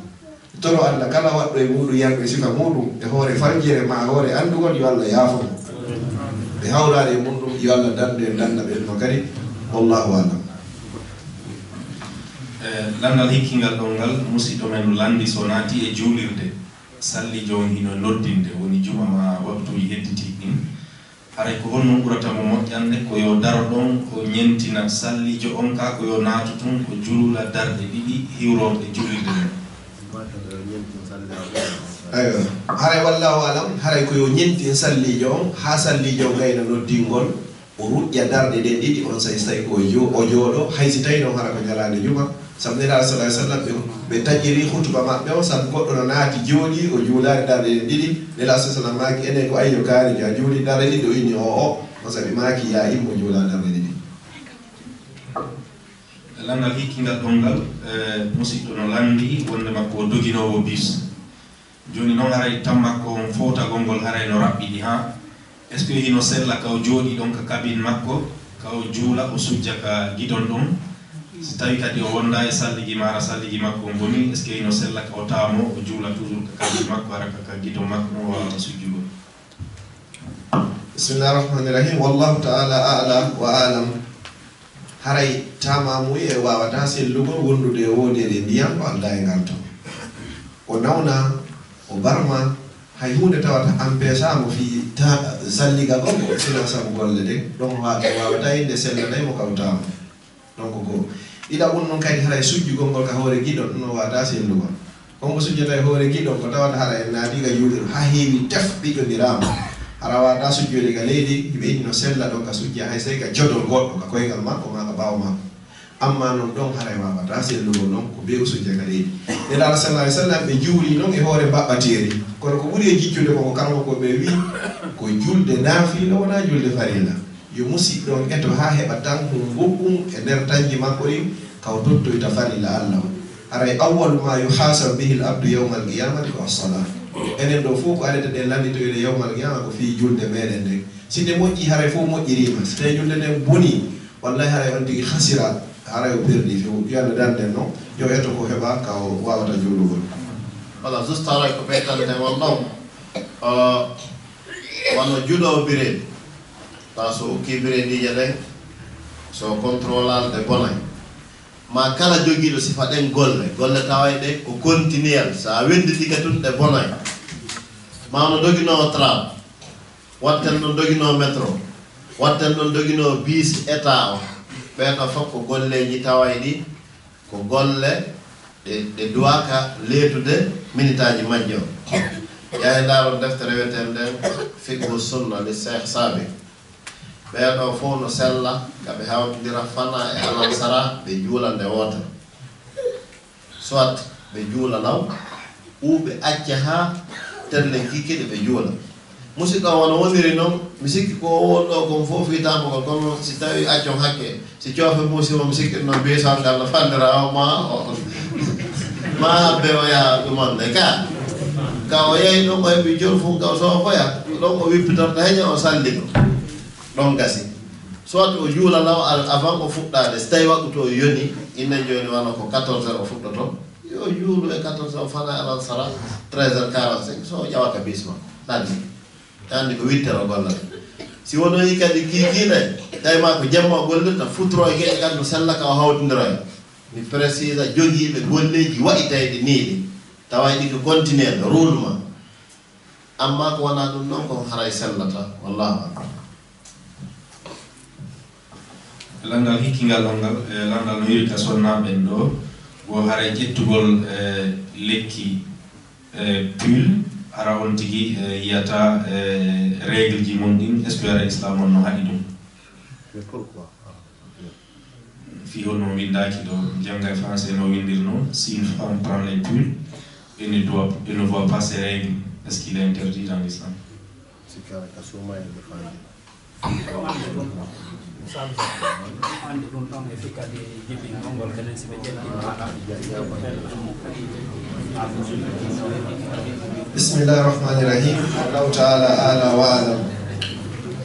toro Allah kala waɗɗo e muɗum yanɓe sifa muɗum e hoore farjere ma hoore andugol yo Allah yaafo ɓe hawrade e muɗum yo Allah dande e danda ɓe no kadi wallahu alam landal hikkingal ɗon ngal musidɗo men landi so naati e juulirde sallijo on hino noddinde woni juma ma waktuji hedditi ɗin haray ko honno ɓuratamo moƴƴande ko yo daro ɗon o ñentina sallijo on ka ko yo naatu tun ko julula darɗe ɗiɗi hiwroɓe juulirde men aywa haray wallahu alam haray ko yo ñentin sallijo on ha sallijo on gayna noddingol o ruƴƴa darɗe ɗen ɗiɗi on say tawi ko o jooɗo haysi tawi noon hara ko ñalade juma sabu nelaɗo sallah sallam ɓe taƴiri hutuba maɓɓe o sabu goɗɗo no naati jooɗi o juulade darɗe ɗen ɗiɗi nelaɗo sa sallam maaki enen ko ayyo kaari a juuli darɗe ɗiɗi o inni o sabi maaki ya immo juula darɗe ɗiɗi landal hikkingal ɗon ngal musidɗo no landi wonde makko o doginowo bis joni noon haray tan makko on fotagol ngol haray no raɓɓiɗi ha est ce que hino sella kaw jooɗi ɗon ka kabine makko kaw juula o sujja ka guidon ɗum so tawi kadi o wonda e salligi mara salligi makko o boni est ce que hino sella ka o tawamo o juula toujours ka kabine makko hara ka guidon makko mo wawa sujjugol bismillahi rahmani rahim wallahu taala ala wa alam haray tamamuy e wawata sellugol wondude e wodede ndiyam ko alda e ngal ton o nawna o barma hay hunde tawata empêchamo fi salliga gongo sina sabu golle de donc wawata inde sellanaymo kawtamo donc ko ɗiɗa ɗum noon kadi haray sujjugol ngol ka hoore giɗon ɗum no wawata sellugol konko sujjata e hoore giɗon ko tawata hara en naatiga juuɗir ha heewi tef ɓiƴƴodirama hara wawata sujjode ka leydi hiɓe inni no sella ɗon ka sujja hay sey ka jodol goɗɗo ka koygal makko ma ka ɓaawo makko amma noon ɗon haray wawata sellugol noon ko ɓeew sujja ka leydi nelaɗo sallah alih sallam ɓe juuli noon e hoore mbaɓɓateeri kono ko ɓuri e jiccude koko kanko ko ɓe wi ko julde naafila wona julde farilla yo musidɗo eto ha heɓa tan ko goɗɗum e nder tañji makko ɗin kaw tottoyta farilla Allah haray awwalu ma yuhasabu bihi al abdu yawma al qiyamati ko as-salat enen ɗo fof ko arete ɗen landitoyde yawmal qiyama ko fi julde meɗen nde si nde moƴƴi haray fof moƴƴirima so tawi julde nden boni wallahi haray on tigui hasira haray o perdi few yo Allah danden noon yo eto ko heɓa ka o wawata juulugol voilà juste haray ko ɓeytante won ɗon wonno juuɗowo birel taw so ukki birelije ɗen so contrôlal ɗe bonay ma kala jogiiɗo sifa ɗen golle taway ɗe ko continuel sa wenditika tun ɗe bonay ma no doginowo tram watten ɗon doginowo métro watten ɗon doginowo bis état o ɓeɗo fof ko golleji taway ɗi ko golle ɗe duwaka leetude minitaji majje o yahe ndaaro deftere weten nden fiqhu sunna li cheikh sabi ɓeɗo fof no sella kaɓe hawtodira fana e alansara ɓe juula nde wotere soit ɓe juula law ou ɓe acca ha terle kikkiɗe ɓe juula musidɗo wono woniri noon mi sikki ko wonɗo kon fof witamogol kono si tawi accon hakke si coofe musimo mi sikki noon biyesan ngal no fandira o ma habbe o yaha ɗumonde ka o yeeyi ɗon o heɓi joni fof kaw so foya ɗon o wippitorta heña o salli ɗon gasi soit o juula law avant o fuɗɗade so tawi waɗɗuto yoni inne joni wano ko 14 heures o fuɗɗoto yo juulu e 14 heures fana alan sara 13 heures 45 so ƴawaka bis makko ɗanni andi ko 8 heures o gollata si wonoyi kadi kiikine tawima ko jamma gollirta futuro e gueɗe gandu sella ka hawtodiroy mi précise jogiiɓe golleji waɗitayɗe niiɗi tawa ɗi ko continuer roulement amma ko wona ɗum noon ko haray sellata wallahu alam landal hikkingal ongal landal no yiri ka sonnaɓen ɗo wo haray ƴettugol lekki pull hara on tigi yiyata règle ji mon ɗin espére islam on no haɗi ɗum fi honno windaki ɗo jangga e français no windirno si une femme prend les pulls elle ne voit pas ces règles est-ce qu'il est interdit dans l'islam Bismillahirrahmanirrahim. Allah ta'ala ala wa alam.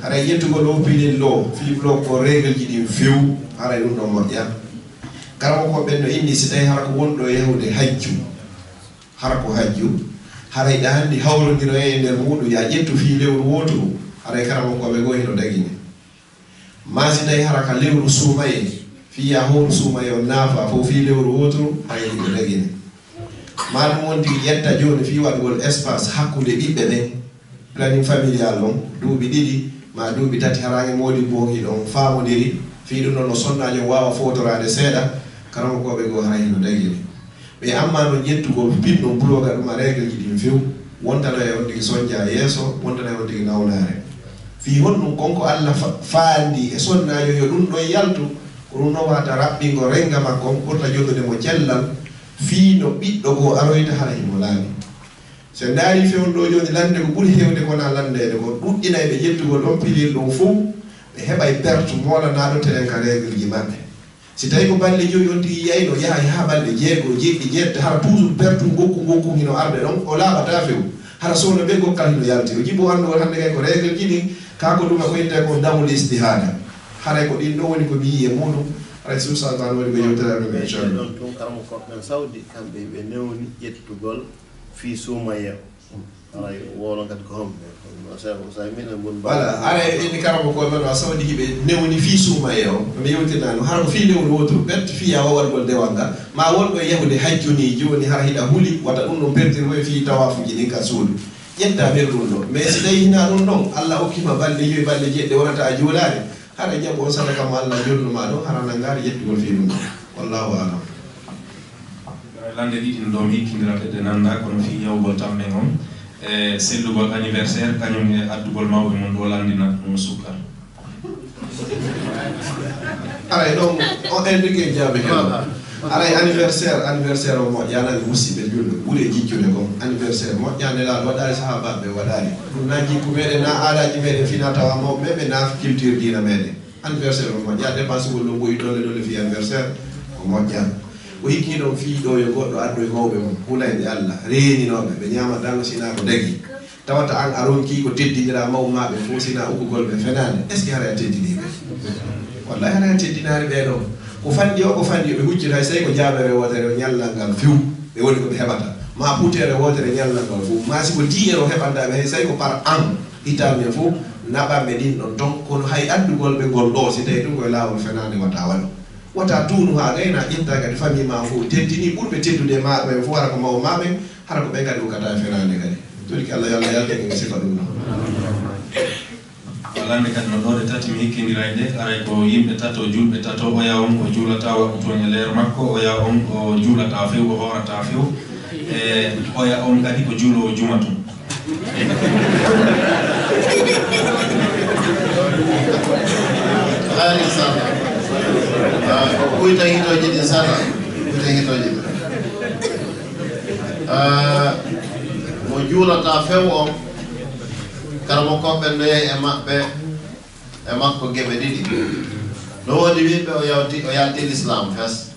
Hara yettugo lo pilin lo fi lo ko règle ji din few hara dum do modya. Karamo ko benno indi si tay hara ko wondo yahude hajju. Hara ko hajju. Hara da handi hawlodiro e nder mudu ya jettu fi lewru woto hara karamo ko be go hino dagini. Masi tay hara ka lewru sumaye fi ya hon sumaye on nafa fo fi lewru woto hara hino dagini. Madum wonti yetta joni fi wadgol espace hakkude bibbe be planning familial on duubi didi ma duubi tati harange modi bogi don faamodiri fi dum non sonnajo wawa fotorade seeda karamo ko be go hayno dagiri be amma no jettugol pinno bloga dum règle ji dim few wonta no e wonti sonja yeso wonta no e wonti nawlare fi honno konko alla faandi e sonnajo yo dum do yaltu ko dum no wata rabbingo renga makko porta joddude mo cellal fi no biddo go aroyta hala himo laabi so ndaari fewndo joni lande ko buri hewde ko na landede ko duddinay be jettugol don pilir dum fu be hebay perte mola na do telen ka règle ji mabbe si tay ko balle joyi on tigi yayno yaha ha balle jeego jeedi jette har toujours perte gokku hino arde don o laabata few har sowno be gokkal hino yalti o jibo ando hande kay ko règle ji din ka ko dum ko yinte ko damul istihada haray ko din do woni ko biye mudum Rasul sallallahu alaihi wasallam be inshallah don karamo ko ben saudi kambe be newni jettugol fi sumaye ay wolo kat ko hombe sa mina mun wala ara ni karamo ko ben saudi hibe newni fi sumaye o be yewtinano har ko fi lewru woto bet fi ya wargol dewanga ma wongo yahude hajjuni joni har hida huli wata dum no pertir we fi tawafu jini ka suudu yetta be dum do mais si day hina dum don Allah okkima balle yoy balle jedde wonata a joolare hara jabo sadaka ma Allah jonnu ma do harana ngari yettugol fi dum wallahu a'lam lande didi do mi kindirate de nanda kono fi yawgol tambe on sellugol anniversaire kañum e addugol mawbe mon do landina dum sukkar ara donc on indique jabe helo ara anniversaire o mo yana musibe julde bure jiccude ko anniversaire mo nyane la wadari sahaba be wadari dum naji ko mede na alaji mede finata wa mo be na culture dina mede anniversaire mo ya dépense wol lo boy dole fi anniversaire ko mo jan o hikki do fi do yo goddo addo e mawbe mo hulande Allah reeni no be nyama dango sina ko dagi tawata an aronki ko teddindira mawmabe fo sina ukugol be fenane est ce que hara teddini be wallahi hara teddinare be do ko fandi o ko fandi be huccita sey ko jaabere wotere nyalla ngal fiw be woni ko be hebata ma putere wotere nyalla ngal fu ma si ko diero hebanda be sey ko par an itami fu nabambe din don ton kono hay addugol be gol do si tay dum ko laawol fenane wata walo wata tunu ha gayna itta gadi fami ma fu teddini burbe teddude ma be fu wara ko maw mabe hara ko be gadi ko kata fenane gadi tuli Allah yalla yalla ngi sifa dum lande kat no dode tati mi hikkindiraide aray ko yimbe tato julbe tato o ya on ko julata wa to leer makko o ya on ko julata few o horata few o ya on kadi ko julo jumatu ali sana kuita hito jadi sana kuita hito jadi mo julata few o karamo ko ben no e mabbe e makko gebe didi no wodi wibe o yalti l'islam fas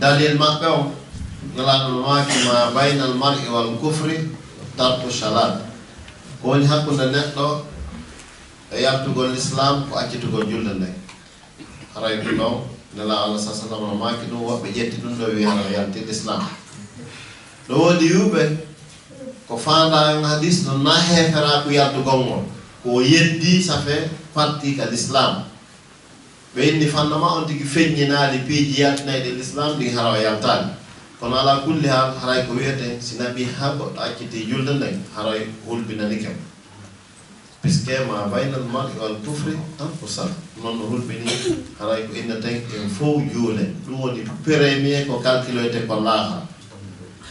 dalil mabbe o ngala no maki ma bainal mar'i wal kufri tarku salat ko ni hakkunde neddo e yaltugol l'islam ko accitugol julde nde haray do ngala Allah sallallahu alaihi wasallam maki do wobbe jetti dum do wi hara yalti l'islam do wodi wibe ko fanda en hadis no na hefera ko yaddu gongo ko yeddi safe parti ka l'islam be indi fannama on tigi feññinaali piiji yaltinayɗe l'islam ɗi harawa yaltaani kono ala kulli hal haray ko wiyete si nabi ha goɗɗo acciti julde nden haray hulbinani kem puisque ma bayna al mar'i wal kufri anfusa non no hulbini haray ko inna tan en fof juule ɗum woni premier ko calculoyte ko laaha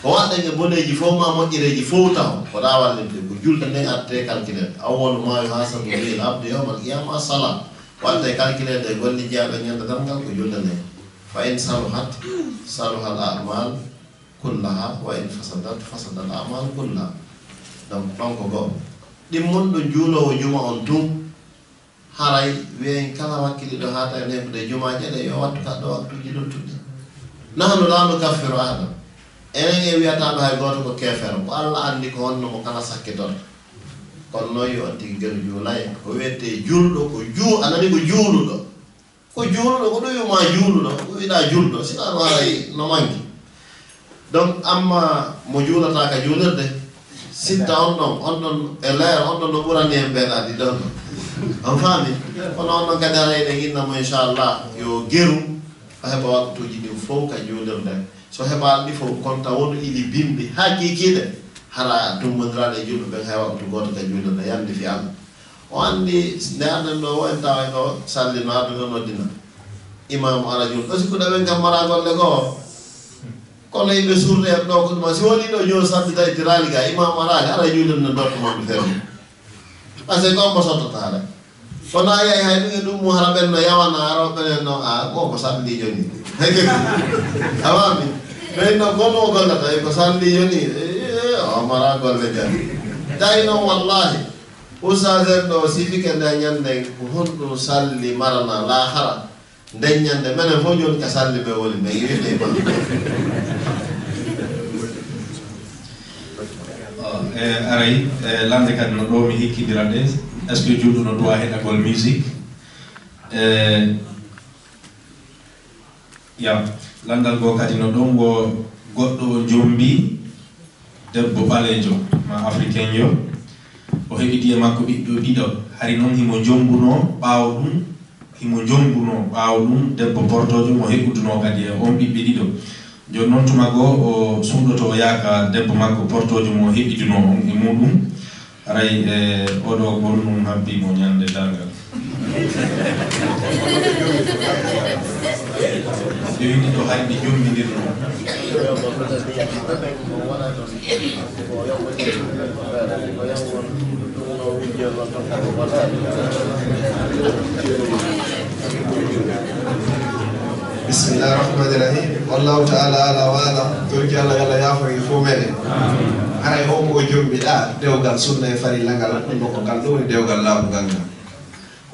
ko waɗɗe e boneji fof ma moƴƴireji fof taw ko ɗa wallinde ko julde nden atte calculé awwal ma yuhasabu bihi al abdu yawma al qiyama salat waɗde calculé de golli jeyaɓe ñande dargal ko julde nden fa in saluhat saluha al a'mal kullaha wa in fasadat fasada al a'mal kullaha donc ɗon ko goo ɗimmon ɗo juulowo juma on tun haray wiyen kala wakkiliɗo haata e nefude jumaje ɗe yo wattu kaɗɗo waktuji luttuɗi nahnu la nukaffiru ahadan enen e wiyataɓe hay goto ko kefere ko Allah andi ko honno mo kala sakkitorto kono noon yo tigi gel juulay ko wiyete julɗo ko anani ko juuluɗo ko ɗum wiyuma juuluɗo ko wiɗa julɗo sina no haray no manki donc amma mo juulata ka juulirde sitta on ɗon e leer on ɗon no ɓurani en ɓeeɗaɗi ɗon on faami kono on ɗon kadi arayɗe ginnamo inchallah yo geru o heɓa waktuji ɗin fof ka juulirde so heɓaali ɗi fof konta wonu ili bimbi ha kikiɗe hara tummodiraɗe e julɓe ɓen hay waktu goto ka juulirde yande fi Allah o andi nde arɗen ɗo wo en tawa ko salli no arduno noddina imam ara julɗo sikkuɗa ɓen kam mara golle goo kono yimɓe suurde en ɗo ko ɗuma si woni ɗo ñoo sabbi tawi tirali ga imam araali ara juulirde dottumaɓe fermi par ce que on mo sottotare kono a yayi hay ɗum e ɗum mo hara ɓen no yawana ara ɓenen no ko salli joni awami ɓen no gono gollata ko salli joni o mara golle jani tawi noon wallahi usasen ɗo sifike nde ñande ko honɗum salli marana lahara nden ñande menen fof joni ka salli ɓe woni ɓe yiwide ma aray lande kadi no ɗo mi hikkidira ɗe est ce que juuɗo no duwa heɗagol musique ya landal go kadi no ɗon go goɗɗo jombi debbo ɓalejo ma africain yo o heɓidi e makko ɓiɗɗo ɗiɗo hari noon himo jombuno ɓaawo ɗum debbo portojo mo heɓuduno kadi e on ɓiɓɓe ɗiɗo joni noon tuma goo o suuɗoto o yaaka debbo makko portojo mo heɓiduno on e muɗum haray oɗo gonɗum habbimo ñande dargal joyi ɗiɗo hay ɗi jombidirno bismillah rahmani rahim wallahu taala ala wa alam torki Allah yalla yaafori fo meɗen haray o ko jombiɗa dewgal sunna e farilla ngal ɗum ko ngal ɗo woni dewgal laabugal ngal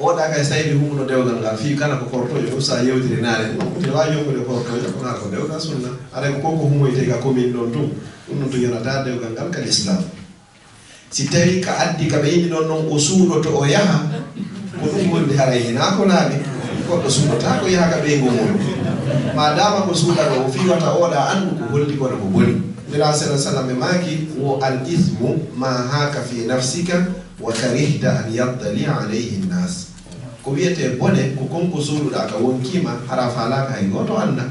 oɗa kay saydi humuno dewgal ngal fi kala ko portojo ɗum sa yewtiri naane te wawi yombude portojo ko ngal ko dewgal sunna haray ko koko humoyte ka commune ɗon tum ɗum noon to yonata dewgal ngal kadi islam si tawi ka addi kaɓe indi ɗon noon o suuɗoto o yaha ko ɗum wonde haray hina ko naaɓe goɗɗo suuɗata ko yaha ka ɓeygo mum madama ko suuɗaɗo o fiwata oɗa andu ko holli kono ko boni nira sala sallam e maki wo al ismu ma haka fi nafsika wa karihta an yattali alayhi nnas ko wiyete bone ko konko suuɗuɗa ka wonkima hara falaka hay goto anda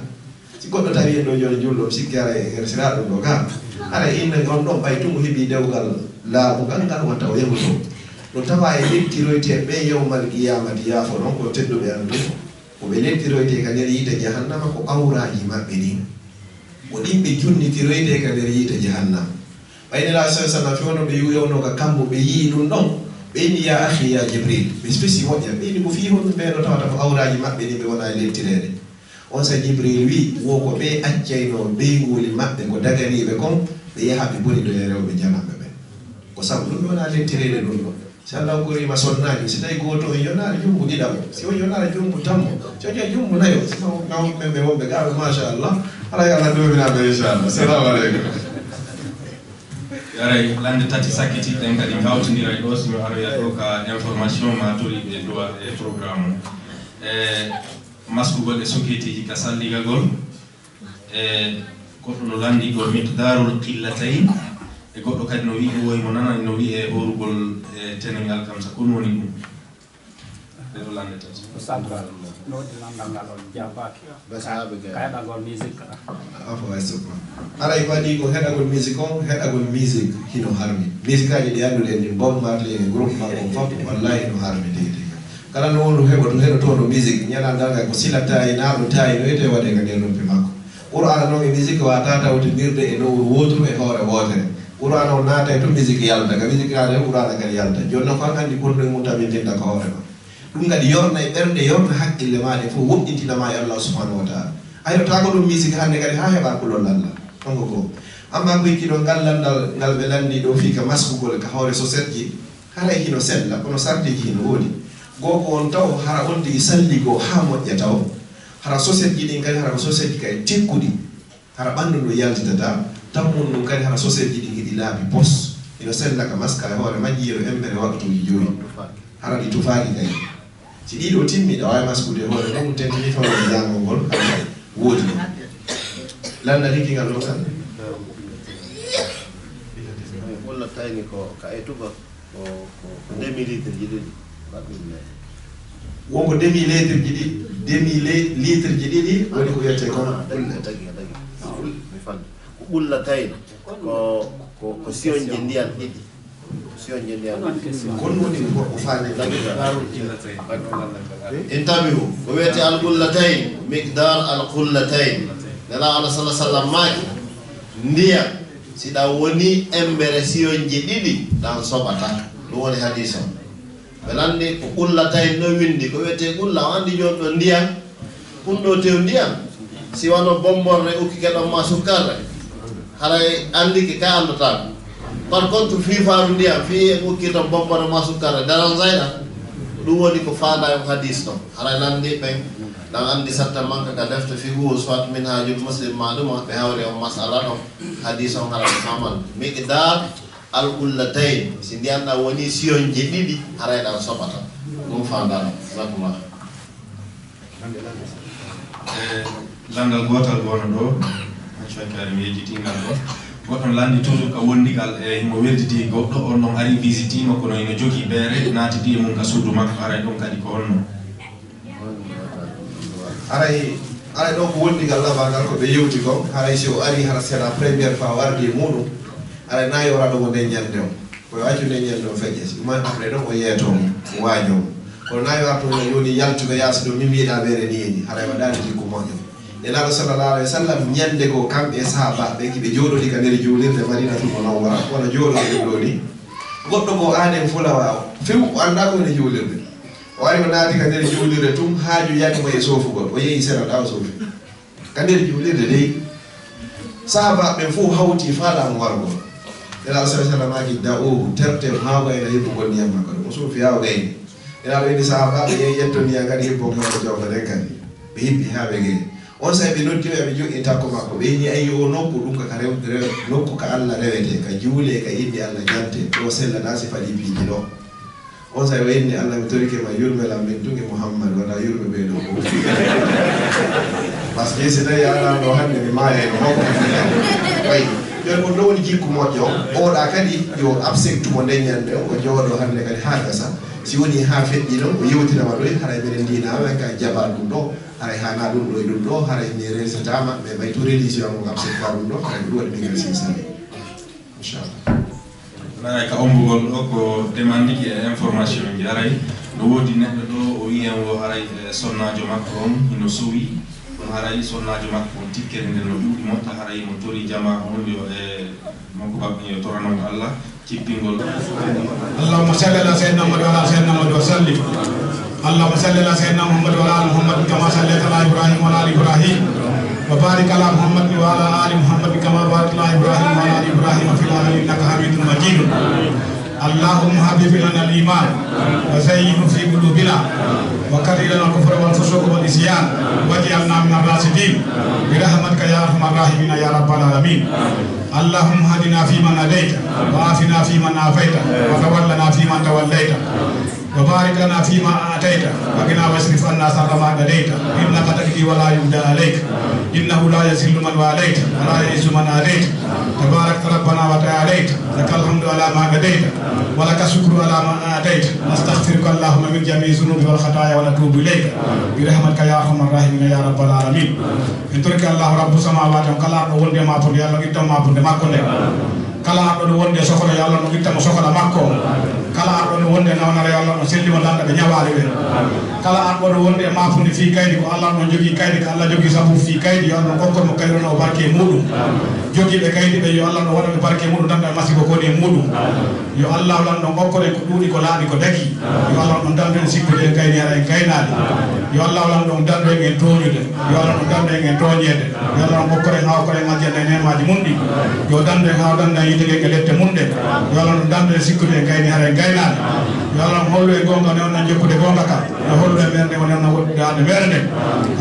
si goɗɗo tawi en ɗo joni julɗo sikki ara hersiraɗo ɗo ga ara inne on ɗon ɓay tumo heeɓi dewgal laaɓugal ngal wonta o yahuto no tawa e lettiroyte ɓe yawmal qiyamati yaafo noon ko tedduɓe andu koɓe lettiroyte ka nder yiite jahannama ko awraji maɓɓe ɗin o ɗimɓe junnitiroyte ka nder yiite jahannama ɓaynira sasana fewno ɓe yewno ka kammo ɓe yii ɗum ɗon ɓe inni ya ahi ya jibril ɓe spéci moƴƴa ɓe inni ko fi honɗum ɓeɗo tawata ko awraji maɓɓe ɗin ɓe wona e lettirede on sa jibril wi wo ko ɓe accayno ɓeygoli maɓɓe ko daganiɓe kon ɓe yaha ɓe boni ɗo e rewɓe janaɓe ɓen ko sabu ɗum ɓe wona lettirede ɗum ɗon si Allah korima sonnaji si tawi goto en yonare jumbo ɗiɗamo si on yonare jumbo tammo so ƴe jumbo nayo sino ɓe wonɓe gaɓe machallah ala Allah dominaɓe inchallah assalamu aleykum aray lande tati sakkitiɗen kadi kawtodira ɗo simi aroya ɗo ka information ma toriɓe dowa e programme o maskugol e société ji ka salligagol goɗɗo no landi ɗo miqdarul qillatayn e goɗɗo kadi no wi woyi mo nana no wi e horugol tenegal kam sa kon woni ɗum ɓeɗo landeta central noddinangal on jabbaki kayɗagol musique afo way sokma aray ko waɗi ko heɗagol musique on heɗagol musique hino harmi musique aji ɗi annduɗen ɗi Bob Marley e groupe makko fof wallahi hino harmi tigi kala no wonɗo heɓa ɗum heɗoto no musique ñalanndal ngal ko silattayi naɗo tayi no wiyete waɗe ka nder noppi makko Qur'an noon e musique wata tawtinirde e nowru wotru e hoore wotere Qur'an o naata e to musique yalta ka musique naata e Qur'an kadi yalta joni noon kon andi kon ɗum mum tamintinta ko hoore ma ɗum kadi yorna e ɓernde yorna haqqille maɗe fof woɗɗintinama e Allah subhanahu wa taala ayrota ko ɗum musique hannde kadi ha heɓa kulol Allah onko ko amma ko hikkiɗo ngallandal ngal ɓe landi ɗo fii ka maskugol ka hoore société ji haray hino sella kono sartiji hino woodi goo ko on taw hara on tigi salli goo ha moƴƴa taw hara société ji ɗin kadi hara ko société ji kadi tekkuɗi hara ɓanndu ndu yaltitata taw mum ɗum kadi hara société ji ɗi giɗi laabi pos ino sella ka maska e hoore majjiro embere waktuji joyi hara ɗi tufaaki kadi si ɗiɗo timmi ɗa wawi maskude e hoore ɗum tentini fawde jangol ngol haɗa woodi landal hikkingal ɗo tan walla tawni ko ka e tuba ko demi litre ji ɗiɗi wonko demi litre ji ɗiɗi demi litre ji ɗiɗi woni ko wiyete ko tagi mi fanda ko ɓulla tawni ko sionje ndiyan ɗiɗi sionje ndiyan kon woni ko faani intabihu ko wiyete al qullatayn miqdar al qullatayn nela Allah sallallahu alaihi wasallam maaki ndiyam si ɗa woni embere sionje ɗiɗi ɗan soɓata ɗum woni hadis o ɓe landi ko qullatayn no windi ko wiyete qulla o andi joni ɗo ndiyam ɗum tew ndiyam si wano bomborde ukkike ɗon ma sukkarre haray andiki ka andata par contre fifaru ndiyam fi e ukki ton bomborde ma sukkarre daran zayna ɗum woni ko faada e hadis ɗo haray landi ɓen ɗan andi satta manque ka defte figu soit min hajul muslim maɗuma ɓe hawri on masala ɗon hadis on haray faman miqdar al qullatayn si ndiyanɗa woni sionje ɗiɗi haray ɗan soɓata ɗum fandano zakuma landal gotal gono ɗo accokare mi yejjitingal ɗo goɗɗon landi toujours ka wondigal e himo welditi goɗɗo on ɗon ari visitima kono ino jogui ɓeere natiti e mum ka suudu makko aray ɗon kadi ko onno aray ɗo ko wondigal labangal ko ɓe yewti ko haray si o ari hara c'est la première fois o ardi e muɗum aray na yoraɗo mo nde ñande o koye accu nde ñande o feƴƴe si ɗuma après ɗon o yeetomo o waañomo kono na yorato no yoni yaltuɓe yaasa ɗo min mbiɗa ɓeere ni eni haray waɗani jikku moƴƴo nelaɗo sallallahu alayhi wa sallam ñande go kamɓe sahabaɓe kiɓe jooɗodi ka nder juulirde Madinatul Munawwara wona jooɗoɗe ɗo ni goɗɗo ko anen fulawa o few o anda ko ene juulirde o ari o naati ka nder juulirde tum haaju yanimo e soofugol o yeehi sera ɗaw soofi ka nder juulirde dey sahabaɓe fof hawti faalamu wargol nelaɗo sallallahu sallam aki da o tertem ha wayno hebbugol ndiyam makko ɗum o soofi ha o gayni nelaɗo inni sahabaɓe yehi yetto ndiyam kadi hebbo makko jawka nden kadi ɓe hippi ha ɓe geyi on sahi ɓe noddi ɓe joƴƴi takko makko ɓe ni ayi o nokku ɗum kaka nokku ka Allah rewete ka juule ka yimɓe Allah jante ɗo sellana si faɗi piiji ɗo on sahi o inni Allah mi torike ma yurmelam min tungi Mouhammad wona yurme ɓe ɗo par ce que si tawi aɗano hannde mi maaya no hokko wayi joni on ɗo woni jikku moƴƴo oɗa kadi yo absectumo ndeññande o jooɗo hannde kadi ha gasa si woni ha feƴƴino o yewtinama ɗo haray mbiɗen ndinama ka jaɓa ɗum ɗo haray hana ɗum ɗo e ɗum ɗo haray mi resatama mais ɓay to religion mo absecta ɗum ɗo haray ɗum waɗi ɓinguel sinsani inchallah aray ka ombugol ɗo ko demandiki e information ji aray no woodi neɗɗo ɗo o wiyan o haray sonnajo makko on ino suwi ɗum haray sonnajo makko on tikkere nden no ɗuuɗi moƴƴa haray mo tori jama on yo e makko baɓe yo toranon Allah cippingol اللهم صل على سيدنا محمد وعلى سيدنا محمد وسلم اللهم صل على سيدنا محمد وعلى ال محمد كما صليت على ابراهيم وعلى ال ابراهيم وبارك على محمد وعلى ال محمد كما باركت على ابراهيم وعلى ال ابراهيم في العالمين انك حميد مجيد اللهم حبب لنا الايمان وزينه في قلوبنا وكره لنا الكفر والفسوق والعصيان واجعلنا من الراشدين برحمتك يا ارحم الراحمين يا رب العالمين اللهم هدنا فيمن هديت وعافنا فيمن عافيت وتولنا فيمن توليت وبارك لنا فيما آتيت وقنا واصرف عنا شر ما قضيت إنك تقضي ولا يقضى عليك إنه لا يذل من واليت ولا يعز من عاديت تبارك ربنا وتعاليت لك الحمد على ما قضيت ولك الشكر على ما آتيت نستغفرك اللهم من جميع الذنوب والخطايا ونتوب إليك برحمتك يا أرحم الراحمين يا رب العالمين إن ترك الله رب السماوات وكلا وندي ما بود يالله إتم ما بود ما كله kala do wonde sokola yalla no gittama sokola makko kala do wonde nawnare yalla no sellima landa be nyawaale be kala do wonde mafundi fi kaydi ko Allah no jogi kaydi ko Allah jogi sabu fi kaydi yalla no kokkon mo kaydo no barke mudum jogi be kaydi be yo Allah no wada be barke mudum danda masibo ko ni mudum yo Allah lan no kokkore ko dudi ko laadi ko dagi yo Allah no dande sikkude kaydi ara en kaynaade yo Allah lan no dande en toñude yo Allah no dande en toñede yo Allah no kokkore haw ko en majjande nemaji mundi yo dande haw dande yitege ke lette munde yo Allah no dande sikkude kaydi ara en kaynaade yo Allah no hollo e gonga ne on jekkude gonga ka yo hollo e merde woni on woddaade merde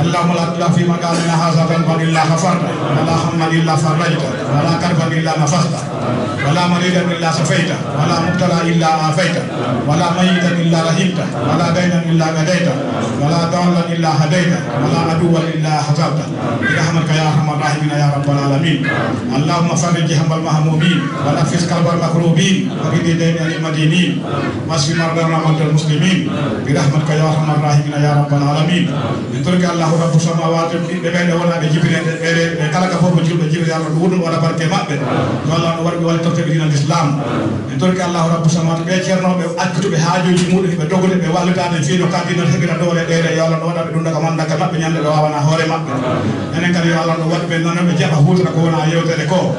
Allahumma la ilaha fi magalina hadha kan illa ghafarta wala hamma illa farajta wala karban illa nafasta wala maridan illa safaita wala mubtala illa afaita wala mayitan illa rahimta wala daynan illa gadaita wala dawlan illa hadaita wala aduwan illa hazabta birahmatika ya arhamar rahimin ya rabbal alamin Allahumma farij hamal mahmubin wa nafis qalbal makrubin wa qidi dayn al madinin wasfi mardana al muslimin birahmatika ya arhamar rahimin ya rabbal alamin turki Allah rabbus samawati be be wona be jibril be kala ka fofu julbe jibril Allah do wudum wala barke mabbe walla no warbi wal tawte dina islam en torki Allah rabbus samawati be cerno be akkutu be haajoji mudum be dogole be wallitaade fi no kadina hebira dole dede yo Allah no wada be dunda ka manda ka mabbe nyande be wawana hore mabbe enen kadi yo Allah no wadi be non be jaba hutra ko wona yewtere ko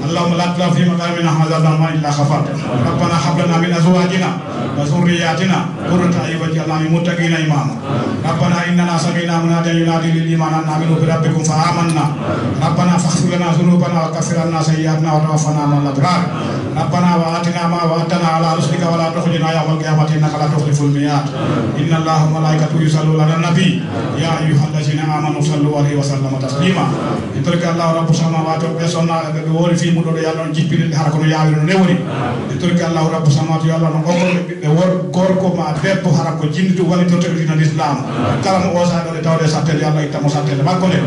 Allahumma la tla fi maqamina hadha ma illa khafat rabbana hab lana min azwajina wa dhurriyyatina qurrata a'yun waj'alna lil muttaqina imama rabbana innana sami'na munadiyan yunadi lil iman an aminu bi rabbikum fa amanna rabbana faghfir lana dhunubana wa kaffir anna sayyi'atina wa tawaffana ma'al abrar rabbana wa atina ma wa'adtana ala rusulika wa la tukhzina yawmal qiyamati innaka la tukhliful mi'ad inna allaha wa malaikatahu yusalluna 'alan nabi ya ayyuhallazina amanu sallu 'alaihi wa sallimu taslima intorka allah rabbus samawati wa sonna be wori fi mudo yalla on jippiri har ko no yaawiro ne woni intorka allah rabbus samawati yalla no gokko be wor gorko ma debbo har ko jinnitu wali to tedina islam kala mo osa do tawde satel yalla itamo satel makko ne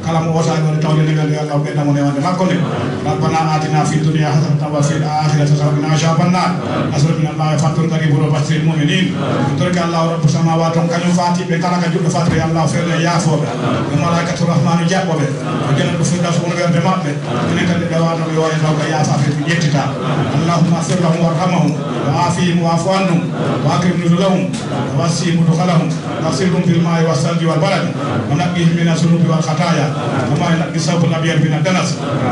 kala mo osa do tawde ne yalla be tamo ne wande makko ne rabbana atina fid dunya hasanatan wa fil akhirati hasanatan wa qina adhaban nar asrafna allah fatur qaribun wa basir mu'minin intorka allah rabbus samawati kanyu fati be kala ka juddo fati yalla fele yaafobe e malaikatu rahmanu jabbobe jena do firda so wona be mabbe enen kan de wato yo en taw ka yaafa fe jettita allahumma sir lahum warhamhum wa afihim wa afu anhum wa akrim nuzulahum wa wasi mudkhalahum واغسلهم بالماء والثلج والبرد ونقهم من الذنوب والخطايا كما ينقي الثوب الابيض من الدنس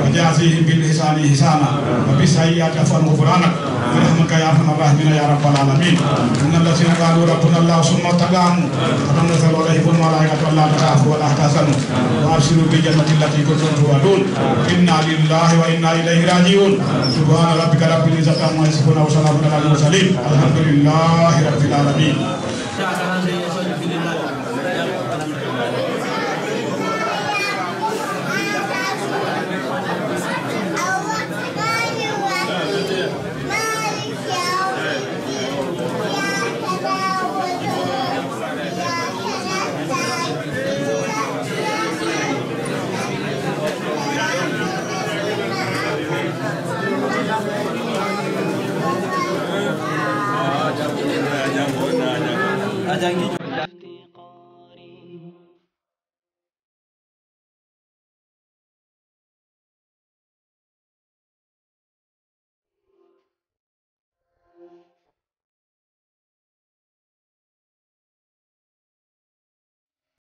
وجازيهم بالاحسان احسانا وبالسيئات عفوا غفرانك برحمتك يا ارحم الراحمين يا رب العالمين ان الذين قالوا ربنا الله ثم استقاموا فتنزل عليهم الملائكه الا تخافوا ولا تحزنوا وابشروا بالجنه التي كنتم توعدون انا لله وانا اليه راجعون سبحان ربك رب العزه عما يصفون وسلام على المرسلين الحمد لله رب العالمين